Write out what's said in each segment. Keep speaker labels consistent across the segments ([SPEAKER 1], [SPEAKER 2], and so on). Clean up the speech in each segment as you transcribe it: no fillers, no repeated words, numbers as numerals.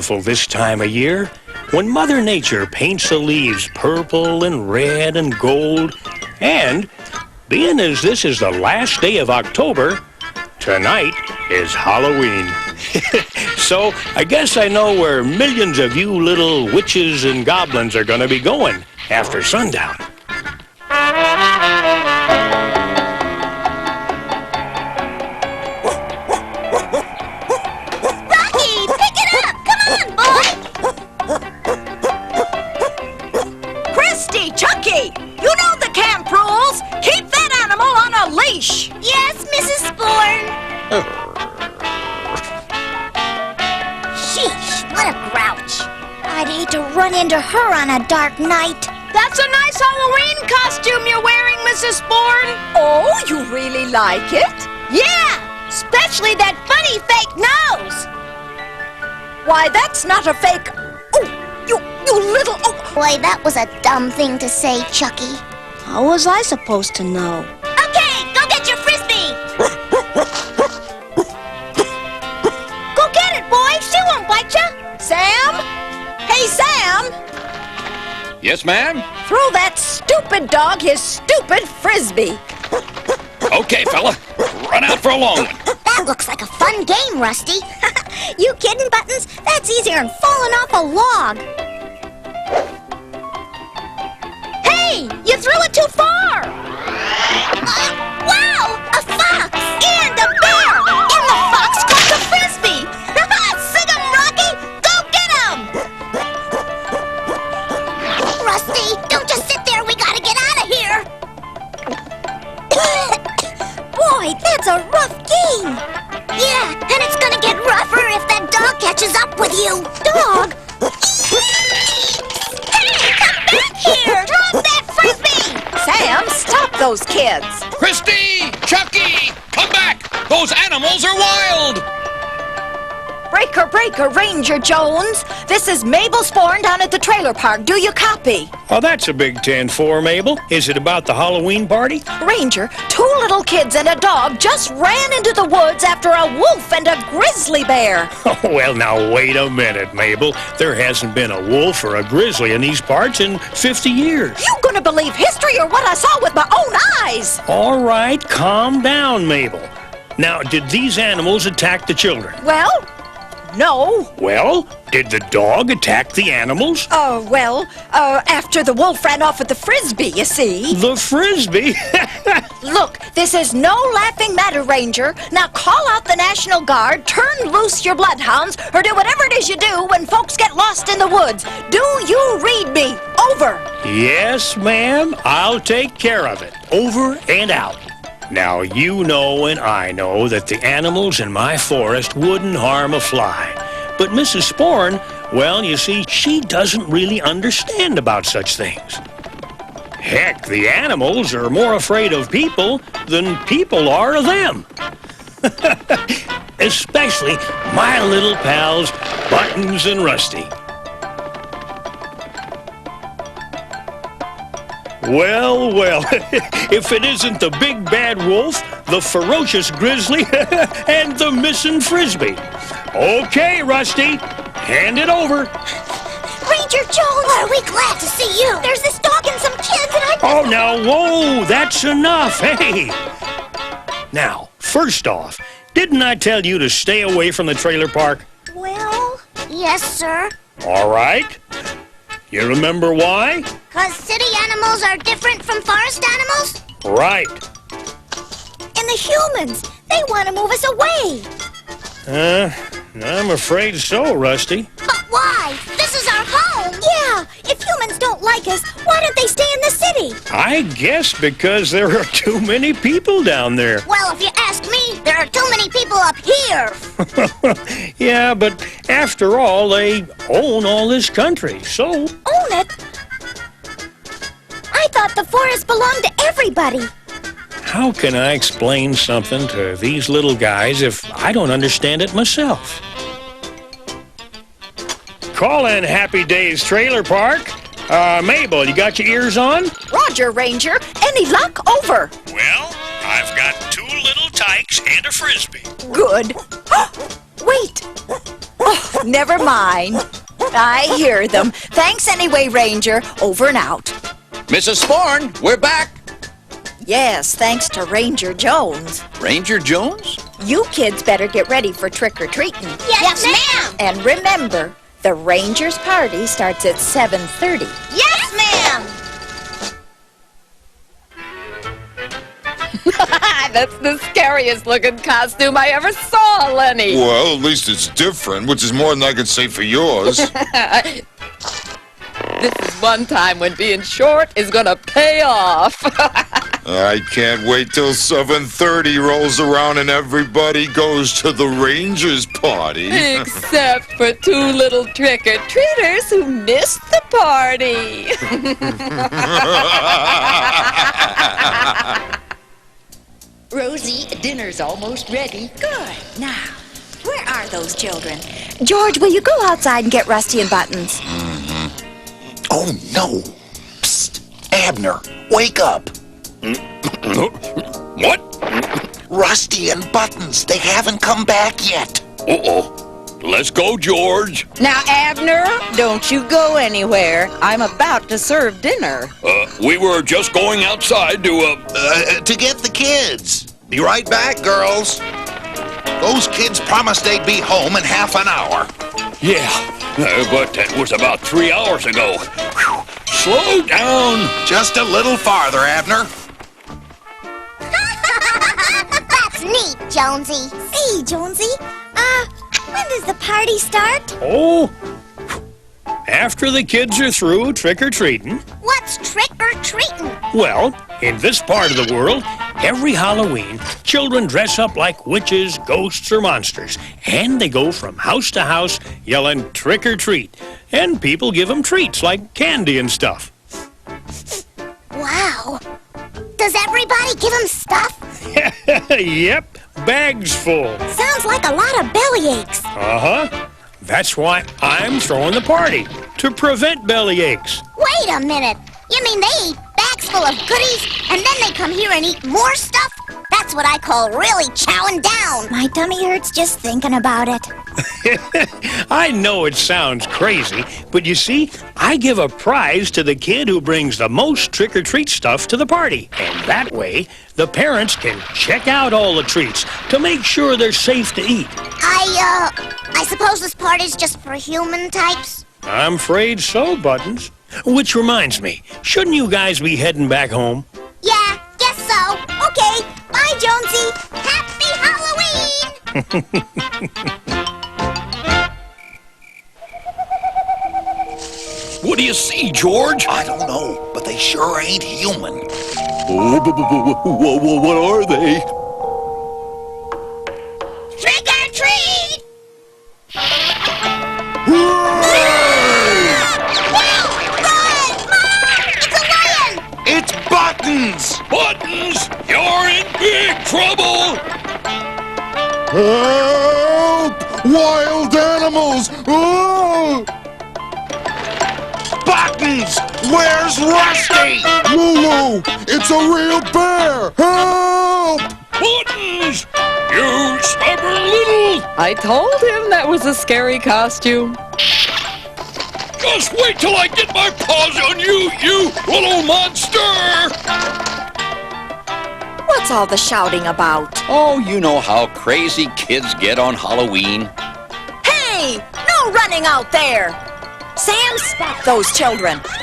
[SPEAKER 1] beautiful this time of year when Mother Nature paints the leaves purple and red and gold. And being as this is the last day of October, tonight is Halloween. So I guess I know where millions of you little witches and goblins are going to be going after sundown.
[SPEAKER 2] Yes, Mrs. Sporn. Sheesh, what a grouch. I'd hate to run into her on a dark night.
[SPEAKER 3] That's a nice Halloween costume you're wearing, Mrs. Sporn. Oh, you really like it? Yeah, especially that funny fake nose. Why, that's not a fake... Oh, you little... Oh.
[SPEAKER 2] Boy, that was a dumb thing to say, Chucky.
[SPEAKER 3] How was I supposed to know?
[SPEAKER 2] Okay, go get your Frisbee. Go get it, boy. She won't bite you.
[SPEAKER 3] Sam? Hey, Sam.
[SPEAKER 4] Yes, ma'am?
[SPEAKER 3] Throw that stupid dog his stupid Frisbee.
[SPEAKER 4] Okay, fella. Run out for a long one.
[SPEAKER 2] That looks like a fun game, Rusty. You kidding, Buttons? That's easier than falling off a log. Hey, you threw it too far. Wow, a fox and a bear. And the fox got the Frisbee. Sing 'em, Rocky. Go get 'em. Rusty, don't just sit there. We gotta get out of here. Boy, that's a rough game. Yeah, and it's gonna get rougher if that dog catches up with you. Dog? Hey, come back here! Drop that Frisbee!
[SPEAKER 3] Sam, stop those kids.
[SPEAKER 4] Christy! Chucky! Come back! Those animals are wild!
[SPEAKER 3] Breaker, Ranger Jones. This is Mabel Sporn down at the trailer park. Do you copy?
[SPEAKER 1] Oh, that's a big 10-4, Mabel. Is it about the Halloween party?
[SPEAKER 3] Ranger, 2 little kids and a dog just ran into the woods after a wolf and a grizzly bear.
[SPEAKER 1] Oh, well, now, wait a minute, Mabel. There hasn't been a wolf or a grizzly in these parts in 50 years.
[SPEAKER 3] You gonna believe history or what I saw with my own eyes?
[SPEAKER 1] All right, calm down, Mabel. Now, did these animals attack the children?
[SPEAKER 3] Well, no.
[SPEAKER 1] Well, did the dog attack the animals?
[SPEAKER 3] After the wolf ran off with the Frisbee, you see.
[SPEAKER 1] The Frisbee?
[SPEAKER 3] Look, this is no laughing matter, Ranger. Now call out the National Guard, turn loose your bloodhounds, or do whatever it is you do when folks get lost in the woods. Do you read me? Over.
[SPEAKER 1] Yes, ma'am. I'll take care of it. Over and out. Now, you know and I know that the animals in my forest wouldn't harm a fly. But Mrs. Sporn, well, you see, she doesn't really understand about such things. Heck, the animals are more afraid of people than people are of them. Especially my little pals, Buttons and Rusty. Well, if it isn't the big bad wolf, the ferocious grizzly, and the missing Frisbee. Okay, Rusty, hand it over.
[SPEAKER 2] Ranger Jones! Are we glad to see you? There's this dog and some kids and I...
[SPEAKER 1] Oh, now, whoa, that's enough, hey. Now, first off, didn't I tell you to stay away from the trailer park?
[SPEAKER 2] Well, yes, sir.
[SPEAKER 1] All right. You remember why?
[SPEAKER 2] 'Cause city animals are different from forest animals?
[SPEAKER 1] Right.
[SPEAKER 2] And the humans, they want to move us away.
[SPEAKER 1] I'm afraid so, Rusty.
[SPEAKER 2] But why? This is our home. Yeah, if humans don't like us, why don't they stay in the city?
[SPEAKER 1] I guess because there are too many people down there.
[SPEAKER 2] Well, if you ask me, there are too many people up here.
[SPEAKER 1] Yeah, but after all, they own all this country, so...
[SPEAKER 2] Own it? I thought the forest belonged to everybody.
[SPEAKER 1] How can I explain something to these little guys if I don't understand it myself? Call in Happy Days Trailer Park. Mabel, you got your ears on?
[SPEAKER 3] Roger, Ranger. Any luck? Over.
[SPEAKER 1] Well, I've got 2 little tykes and a Frisbee.
[SPEAKER 3] Good. Wait. Oh, never mind. I hear them. Thanks anyway, Ranger. Over and out.
[SPEAKER 4] Mrs. Sporn, we're back.
[SPEAKER 3] Yes, thanks to Ranger Jones.
[SPEAKER 4] Ranger Jones?
[SPEAKER 3] You kids better get ready for trick-or-treating.
[SPEAKER 2] Yes, ma'am.
[SPEAKER 3] And remember, the Rangers' party starts at 7:30.
[SPEAKER 2] Yes, ma'am.
[SPEAKER 3] That's the scariest looking costume I ever saw, Lenny.
[SPEAKER 5] Well, at least it's different, which is more than I could say for yours.
[SPEAKER 3] This is one time when being short is gonna pay off.
[SPEAKER 5] I can't wait till 7:30 rolls around and everybody goes to the Rangers party.
[SPEAKER 3] Except for two little trick-or-treaters who missed the party.
[SPEAKER 6] Rosie, dinner's almost ready.
[SPEAKER 3] Good. Now, where are those children? George, will you go outside and get Rusty and Buttons?
[SPEAKER 7] Oh, no. Psst. Abner, wake up.
[SPEAKER 4] What?
[SPEAKER 7] Rusty and Buttons, they haven't come back yet.
[SPEAKER 4] Uh-oh. Let's go, George.
[SPEAKER 3] Now, Abner, don't you go anywhere. I'm about to serve dinner.
[SPEAKER 4] We were just going outside to,
[SPEAKER 7] To get the kids. Be right back, girls. Those kids promised they'd be home in half an hour.
[SPEAKER 4] Yeah, but that was about 3 hours ago. Whew. Slow down.
[SPEAKER 7] Just a little farther, Abner.
[SPEAKER 2] That's neat, Jonesy.
[SPEAKER 8] Hey, Jonesy. When does the party start?
[SPEAKER 1] Oh, after the kids are through trick-or-treating.
[SPEAKER 2] What's trick-or-treating?
[SPEAKER 1] Well, in this part of the world, every Halloween, children dress up like witches, ghosts, or monsters. And they go from house to house yelling trick-or-treat. And people give them treats like candy and stuff.
[SPEAKER 2] Wow. Does everybody give him stuff?
[SPEAKER 1] Yep, bags full.
[SPEAKER 8] Sounds like a lot of bellyaches.
[SPEAKER 1] Uh-huh. That's why I'm throwing the party, to prevent belly aches.
[SPEAKER 2] Wait a minute. You mean they eat bags full of goodies and then they come here and eat more stuff? That's what I call really chowing down.
[SPEAKER 8] My tummy hurts just thinking about it.
[SPEAKER 1] I know it sounds crazy, but you see, I give a prize to the kid who brings the most trick-or-treat stuff to the party. And that way, the parents can check out all the treats to make sure they're safe to eat.
[SPEAKER 2] I suppose this party's just for human types?
[SPEAKER 1] I'm afraid so, Buttons. Which reminds me, shouldn't you guys be heading back home?
[SPEAKER 2] Yeah, guess so. Okay, bye, Jonesy. Happy Halloween!
[SPEAKER 4] What do you see, George?
[SPEAKER 7] I don't know, but they sure ain't human.
[SPEAKER 4] What are they?
[SPEAKER 2] Trick-or-treat!
[SPEAKER 7] It's Buttons!
[SPEAKER 4] Buttons, you're in big trouble!
[SPEAKER 5] Help! Wild animals! Oh!
[SPEAKER 7] Buttons! Where's Rusty?
[SPEAKER 5] Lulu! It's a real bear! Help!
[SPEAKER 4] Buttons, you stubborn little...
[SPEAKER 3] I told him that was a scary costume.
[SPEAKER 4] Just wait till I get my paws on you, you little monster!
[SPEAKER 3] What's all the shouting about?
[SPEAKER 4] Oh, you know how crazy kids get on Halloween.
[SPEAKER 3] Hey! No running out there! Sam, stop those children!
[SPEAKER 4] You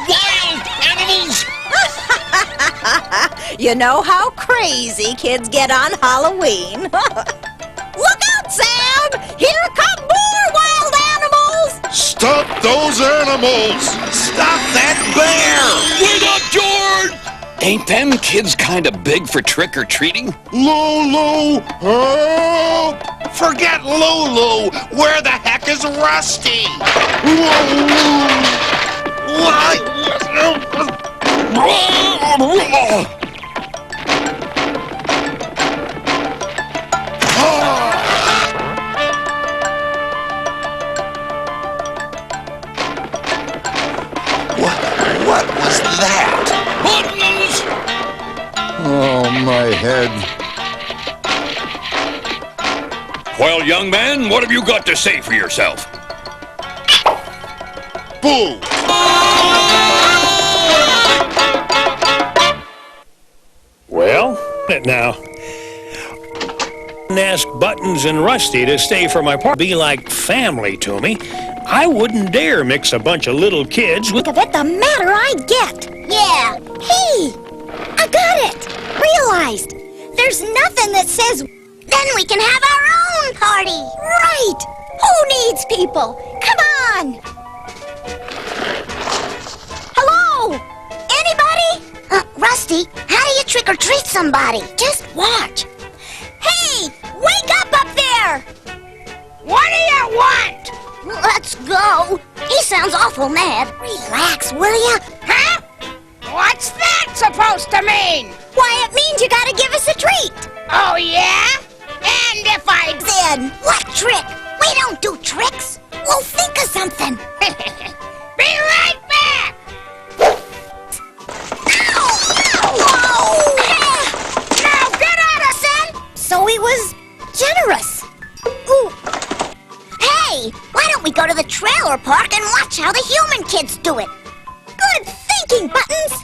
[SPEAKER 4] wild animals!
[SPEAKER 3] You know how crazy kids get on Halloween. Look out, Sam! Here come more wild animals!
[SPEAKER 5] Stop those animals!
[SPEAKER 7] Stop that bear!
[SPEAKER 4] Wait up, George! Ain't them kids kind of big for trick-or-treating?
[SPEAKER 5] Lulu! Help!
[SPEAKER 7] Forget Lulu! Where the heck is Rusty? What was that?
[SPEAKER 4] Buttons!
[SPEAKER 5] Oh, my head.
[SPEAKER 4] Well, young man, what have you got to say for yourself?
[SPEAKER 5] Boo!
[SPEAKER 1] Well, now, ask Buttons and Rusty to stay for my party. Be like family to me. I wouldn't dare mix a bunch of little kids with.
[SPEAKER 8] Think of it, the madder I get.
[SPEAKER 2] Yeah.
[SPEAKER 8] Hey, I got it. Realized. There's nothing that says,
[SPEAKER 2] Then we can have our own party.
[SPEAKER 8] right. Who needs people? Come on. Hello? Anybody?
[SPEAKER 2] Rusty, how do you trick or treat somebody?
[SPEAKER 8] Just watch. Hey, wake up there.
[SPEAKER 3] What do you want?
[SPEAKER 2] Let's go. He sounds awful mad.
[SPEAKER 8] Relax, will ya?
[SPEAKER 3] Huh? What's that supposed to mean?
[SPEAKER 8] Why, it means you gotta give us a treat.
[SPEAKER 3] Oh, yeah? And if I
[SPEAKER 8] Then,
[SPEAKER 2] What trick? We don't do tricks.
[SPEAKER 8] we'll think of something.
[SPEAKER 3] Be right back! Now get out of
[SPEAKER 2] Son?
[SPEAKER 8] So he was generous. Ooh,
[SPEAKER 2] Hey, why don't we go to the trailer park and watch how the human kids do it?
[SPEAKER 8] good thinking, Buttons.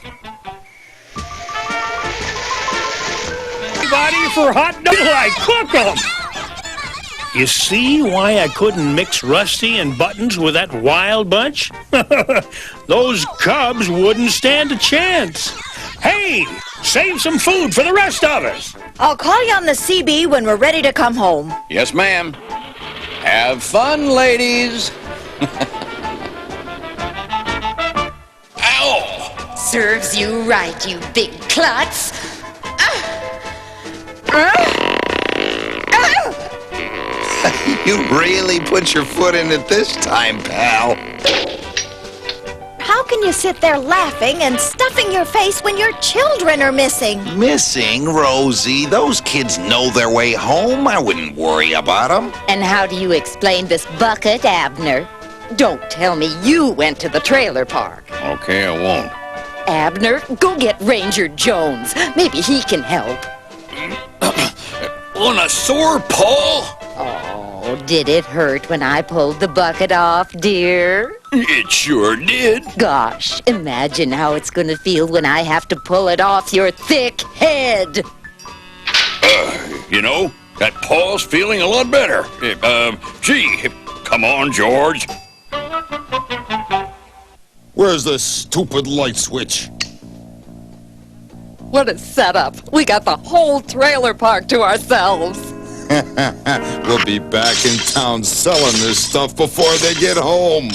[SPEAKER 1] Everybody for hot dogs. I cook them. You see why I couldn't mix Rusty and Buttons with that wild bunch? Those cubs wouldn't stand a chance. Hey, save some food for the rest of us.
[SPEAKER 3] I'll call you on the CB when we're ready to come home.
[SPEAKER 4] Yes, ma'am. Have fun, ladies. Ow!
[SPEAKER 6] Serves you right, you big klutz.
[SPEAKER 7] You really put your foot in it this time, pal.
[SPEAKER 3] How can you sit there laughing and stuffing your face when your children are missing?
[SPEAKER 7] Missing, Rosie. Those kids know their way home. I wouldn't worry about them.
[SPEAKER 6] And how do you explain this bucket, Abner? Don't tell me you went to the trailer park.
[SPEAKER 4] Okay, I won't.
[SPEAKER 6] Abner, go get Ranger Jones. Maybe he can help.
[SPEAKER 4] On a sore paw?
[SPEAKER 6] Oh, did it hurt when I pulled the bucket off, dear?
[SPEAKER 4] It sure did.
[SPEAKER 6] Gosh, imagine how it's gonna feel when I have to pull it off your thick head.
[SPEAKER 4] You know, that paw's feeling a lot better. Gee, come on, George.
[SPEAKER 5] Where's the stupid light switch?
[SPEAKER 6] What a setup. We got the whole trailer park to ourselves.
[SPEAKER 5] We'll be back in town selling this stuff before they get home.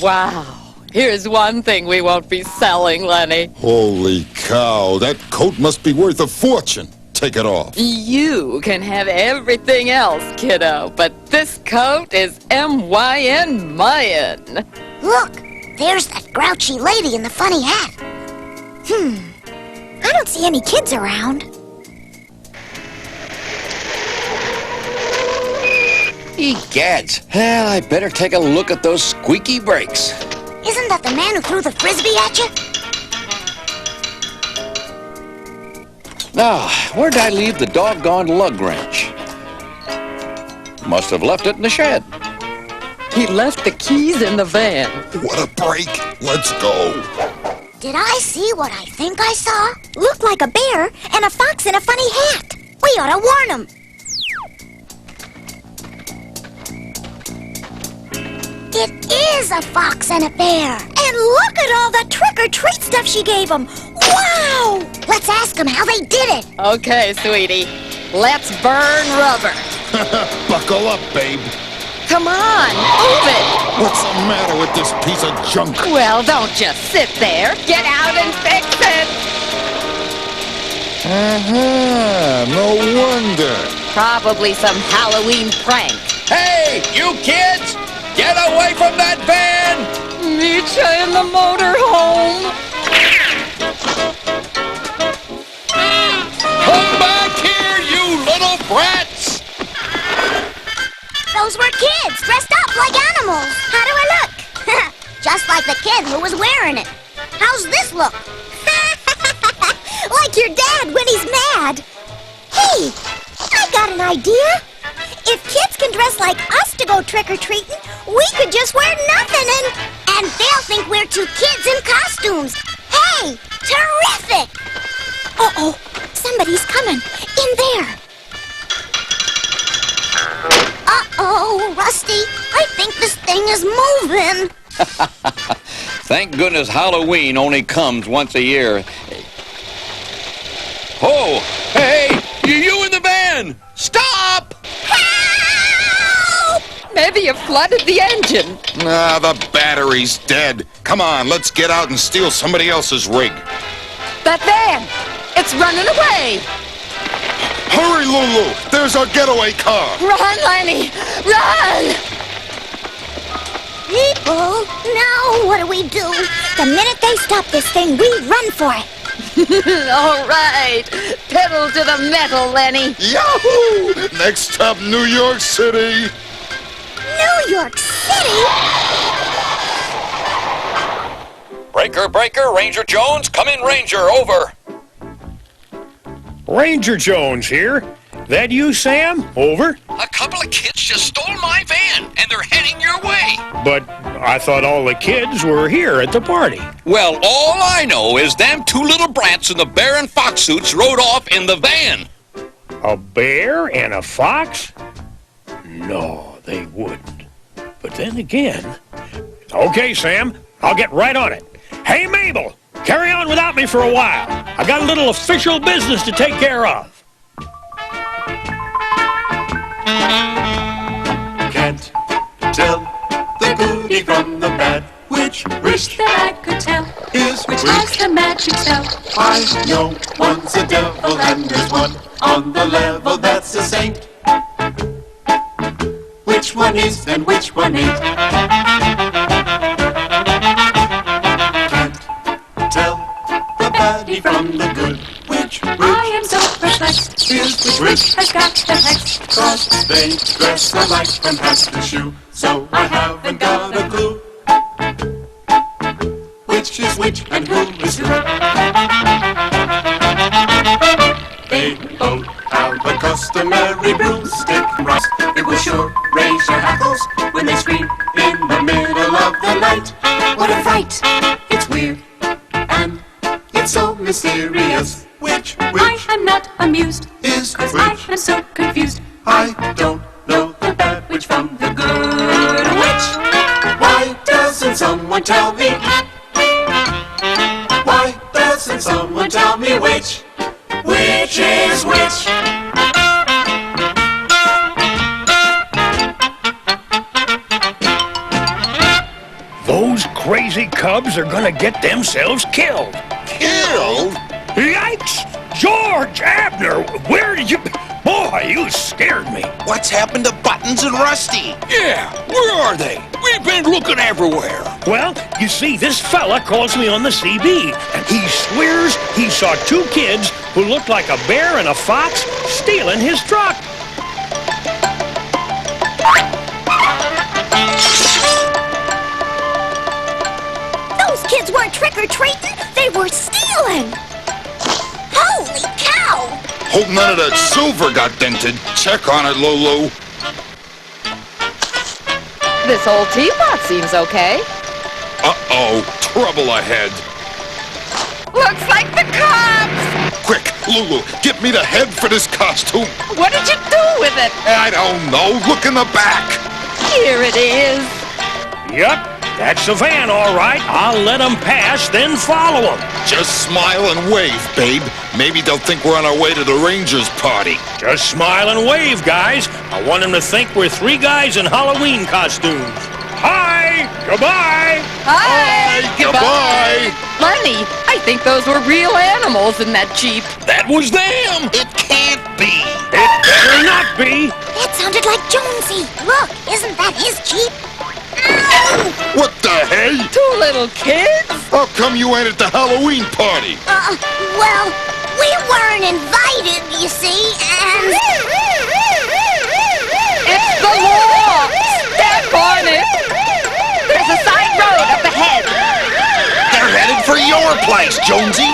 [SPEAKER 6] Wow. Here's one thing we won't be selling, Lenny.
[SPEAKER 5] Holy cow, that coat must be worth a fortune. Take it off.
[SPEAKER 6] You can have everything else, kiddo, but this coat is MYN Mayan.
[SPEAKER 2] Look, there's that grouchy lady in the funny hat.
[SPEAKER 8] I don't see any kids around.
[SPEAKER 4] Egads. Well, I better take a look at those squeaky brakes.
[SPEAKER 2] Isn't that the man who threw the frisbee at you?
[SPEAKER 4] Now, where'd I leave the doggone lug wrench? Must have left it in the shed.
[SPEAKER 6] He left the keys in the van.
[SPEAKER 5] What a break. Let's go.
[SPEAKER 2] Did I see what I think I saw?
[SPEAKER 8] Looked like a bear and a fox in a funny hat.
[SPEAKER 2] We ought to warn him. It is a fox and a bear.
[SPEAKER 8] And look at all the trick-or-treat stuff she gave them. Wow!
[SPEAKER 2] Let's ask them how they did it.
[SPEAKER 6] Okay, sweetie. Let's burn rubber.
[SPEAKER 5] Buckle up, babe.
[SPEAKER 6] Come on, move it.
[SPEAKER 5] What's the matter with this piece of junk?
[SPEAKER 6] Well, don't just sit there. Get out and fix it.
[SPEAKER 5] No wonder.
[SPEAKER 6] Probably some Halloween prank.
[SPEAKER 4] Hey, you kids! Get away from that van!
[SPEAKER 6] Meet you in the motorhome.
[SPEAKER 4] Come back here, you little brats!
[SPEAKER 2] Those were kids dressed up like animals. How do I look? Just like the kid who was wearing it. How's this look?
[SPEAKER 8] Like your dad when he's mad. Hey, I got an idea. If kids can dress like us to go trick-or-treating, we could just wear nothing
[SPEAKER 2] And they'll think we're two kids in costumes. Hey, terrific!
[SPEAKER 8] Uh-oh, somebody's coming. In there.
[SPEAKER 2] Uh-oh, Rusty. I think this thing is moving.
[SPEAKER 4] Thank goodness Halloween only comes once a year. Oh, hey, you in the van! Stop!
[SPEAKER 6] Maybe you flooded the engine.
[SPEAKER 5] Ah, the battery's dead. Come on, let's get out and steal somebody else's rig.
[SPEAKER 6] That van, it's running away.
[SPEAKER 5] Hurry, Lulu! There's our getaway car!
[SPEAKER 6] Run, Lenny, run!
[SPEAKER 2] People, now what do we do?
[SPEAKER 8] The minute they stop this thing, we run for it.
[SPEAKER 6] All right, pedal to the metal, Lenny.
[SPEAKER 5] Yahoo! Next stop, New York City.
[SPEAKER 8] New York City?
[SPEAKER 4] Breaker, breaker, Ranger Jones, come in, Ranger, over.
[SPEAKER 1] Ranger Jones here. That you, Sam? Over.
[SPEAKER 4] A couple of kids just stole my van, and they're heading your way.
[SPEAKER 1] But I thought all the kids were here at the party.
[SPEAKER 4] Well, all I know is them two little brats in the bear and fox suits rode off in the van.
[SPEAKER 1] A bear and a fox? No, they wouldn't. But then again... Okay, Sam, I'll get right on it. Hey, Mabel, carry on without me for a while. I got a little official business to take care of.
[SPEAKER 9] Can't tell the goodie from the bad. Which
[SPEAKER 10] that I could tell
[SPEAKER 9] is
[SPEAKER 10] which has the magic spell.
[SPEAKER 9] I know one's a devil and there's one on the level that's a saint. Which one is and which one ain't? Can't tell the baddie from the good. Which
[SPEAKER 10] I am so perplexed.
[SPEAKER 9] is which
[SPEAKER 10] Has got the hex.
[SPEAKER 9] 'cause they dress alike from hat to shoe. So I haven't got a clue. Which is which and who is who? They both have a customary broomstick rust. It will sure raise your hackles when they scream in the middle of the night. What a fright! It's weird and it's so mysterious. Which
[SPEAKER 10] I am not amused,
[SPEAKER 9] is
[SPEAKER 10] 'cause I
[SPEAKER 9] which?
[SPEAKER 10] am so confused.
[SPEAKER 9] I don't know the bad witch from the good witch. Why doesn't someone tell me? Why doesn't someone tell me which is which?
[SPEAKER 1] Those crazy cubs are gonna get themselves killed.
[SPEAKER 5] Killed?
[SPEAKER 1] Yikes! George, Abner, where did you... Boy, you scared me.
[SPEAKER 7] What's happened to Buttons and Rusty?
[SPEAKER 4] Yeah, where are they? We've been looking everywhere.
[SPEAKER 1] Well, you see, this fella calls me on the CB, and he swears he saw two kids who looked like a bear and a fox stealing his truck.
[SPEAKER 8] Those kids weren't trick-or-treating. They were stealing.
[SPEAKER 2] Holy cow!
[SPEAKER 5] Hope none of that silver got dented. Check on it, Lulu.
[SPEAKER 6] This old teapot seems okay.
[SPEAKER 5] Uh-oh, trouble ahead.
[SPEAKER 6] Looks like the cops!
[SPEAKER 5] Quick, Lulu, get me the head for this costume.
[SPEAKER 6] What did you do with it?
[SPEAKER 5] I don't know. Look in the back.
[SPEAKER 6] Here it is.
[SPEAKER 1] Yep, that's the van, all right. I'll let them pass, then follow them.
[SPEAKER 5] Just smile and wave, babe. Maybe they'll think we're on our way to the Rangers party.
[SPEAKER 1] Just smile and wave, guys. I want them to think we're three guys in Halloween costumes. Hi! Goodbye!
[SPEAKER 6] Hi!
[SPEAKER 5] Goodbye.
[SPEAKER 6] Lenny, I think those were real animals in that Jeep.
[SPEAKER 4] That was them.
[SPEAKER 7] It can't be.
[SPEAKER 1] It better not be.
[SPEAKER 2] That sounded like Jonesy. Look, isn't that his Jeep? Ow!
[SPEAKER 5] What the hey?
[SPEAKER 6] Two little kids?
[SPEAKER 5] How come you ain't at the Halloween party?
[SPEAKER 2] Well, we weren't invited, you see, and...
[SPEAKER 6] It's the law! Step on it! There's a side road up ahead.
[SPEAKER 7] They're headed for your place, Jonesy.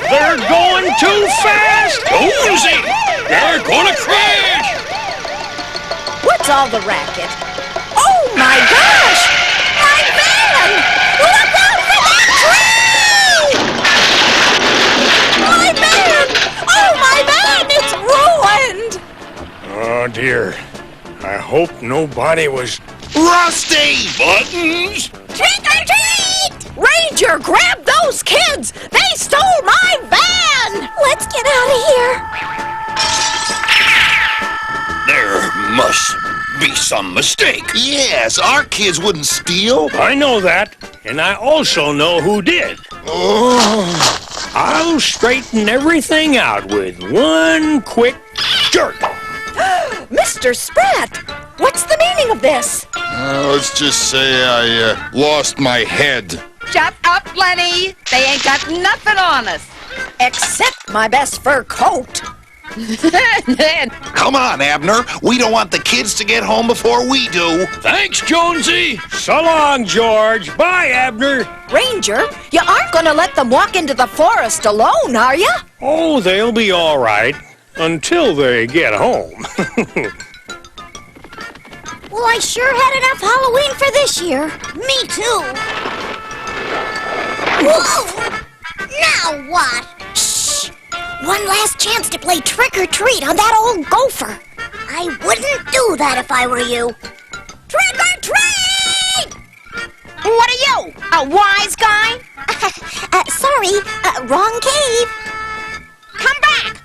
[SPEAKER 1] They're going too fast.
[SPEAKER 4] Jonesy! We're gonna crash!
[SPEAKER 3] What's all the racket? Oh my gosh! My van! Look out for that tree! My van! Oh, my van! It's ruined!
[SPEAKER 1] Oh, dear. I hope nobody was...
[SPEAKER 7] Rusty!
[SPEAKER 4] Buttons!
[SPEAKER 3] Trick or treat! Ranger, grab those kids! They stole my van!
[SPEAKER 8] Let's get out of here.
[SPEAKER 4] There must be some mistake.
[SPEAKER 7] Yes, our kids wouldn't steal.
[SPEAKER 1] I know that, and I also know who did. I'll straighten everything out with one quick jerk.
[SPEAKER 3] Mr. Sprat, what's the meaning of this?
[SPEAKER 5] Let's just say I lost my head.
[SPEAKER 6] Shut up, Lenny. They ain't got nothing on us.
[SPEAKER 3] Except my best fur coat.
[SPEAKER 7] Come on, Abner. We don't want the kids to get home before we do.
[SPEAKER 4] Thanks, Jonesy.
[SPEAKER 1] So long, George. Bye, Abner.
[SPEAKER 3] Ranger, you aren't going to let them walk into the forest alone, are you?
[SPEAKER 1] Oh, they'll be all right until they get home.
[SPEAKER 8] Well, I sure had enough Halloween for this year.
[SPEAKER 2] Me too. Whoa! Now what?
[SPEAKER 8] Shh! One last chance to play trick or treat on that old gopher.
[SPEAKER 2] I wouldn't do that if I were you. Trick or treat!
[SPEAKER 3] What are you, a wise guy?
[SPEAKER 8] Sorry, wrong cave.
[SPEAKER 3] Come back.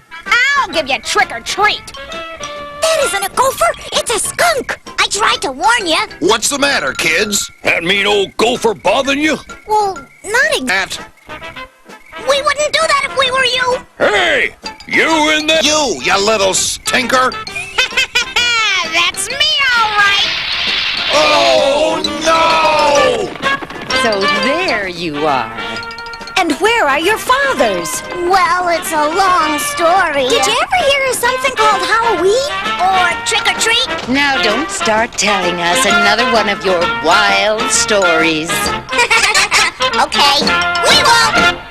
[SPEAKER 3] I'll give you trick or treat.
[SPEAKER 8] That isn't a gopher, it's a skunk.
[SPEAKER 2] I tried to warn you.
[SPEAKER 7] What's the matter, kids?
[SPEAKER 4] That mean old gopher bothering you?
[SPEAKER 8] Well, not exactly.
[SPEAKER 2] We wouldn't do that if we were you.
[SPEAKER 4] Hey, you in there?
[SPEAKER 7] You little stinker!
[SPEAKER 3] That's me, all right.
[SPEAKER 7] Oh, no!
[SPEAKER 6] So there you are.
[SPEAKER 3] And where are your fathers?
[SPEAKER 2] Well, it's a long story.
[SPEAKER 8] Did you ever hear of something called Halloween?
[SPEAKER 2] Or trick or treat?
[SPEAKER 6] Now don't start telling us another one of your wild stories.
[SPEAKER 2] Okay, we won't.